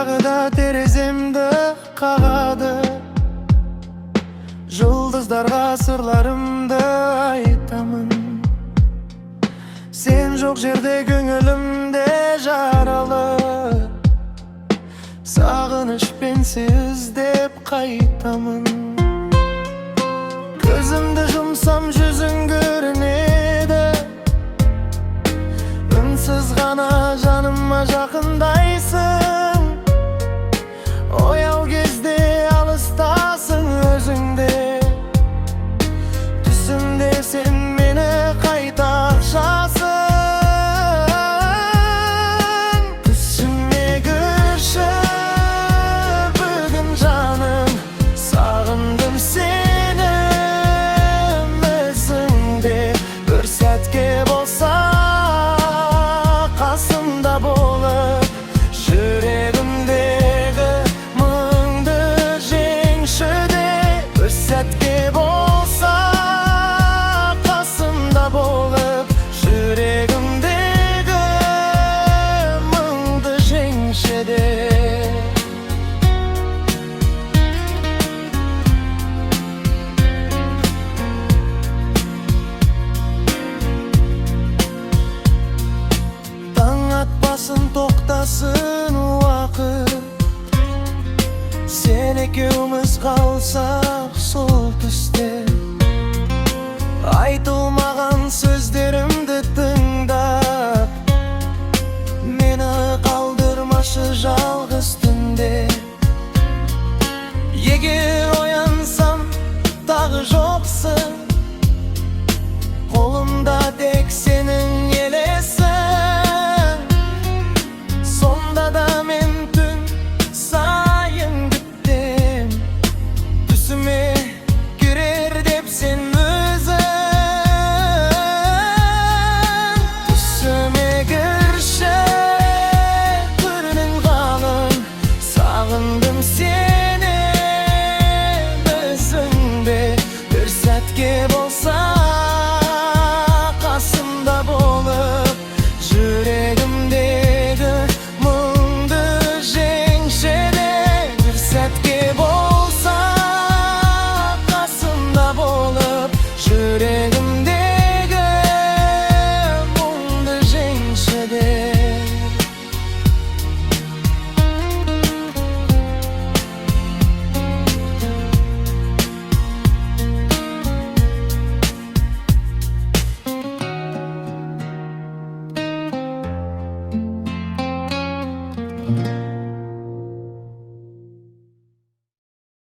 Dagı da terezemde kağadı, Yıldızlarga sırlarımdı aytamın. Sen жоқ жерде көңілімде жаралы, Сағынышпен іздеп қайтамын. Көзімді жұмсам жүзің көрінеді, үнсіз ғана жаныма жақындайсың. Ояу кезде алыстасың өзіңде, түсімде сен мені қайта құшасың. Түсіме көшіп бүгін жаным, сағындым сені өзіңде. Бір сәтке болса қасымда болып, жүрегімдегі мұңды жеңші де. Бір сәтке болса қасымда болып, жүрегімдегі мұңды жеңші де. Таң атпасын, тоқтасын уақыт, сен екеуміз қалсақ сол түсте. Айтылмаған сөздерім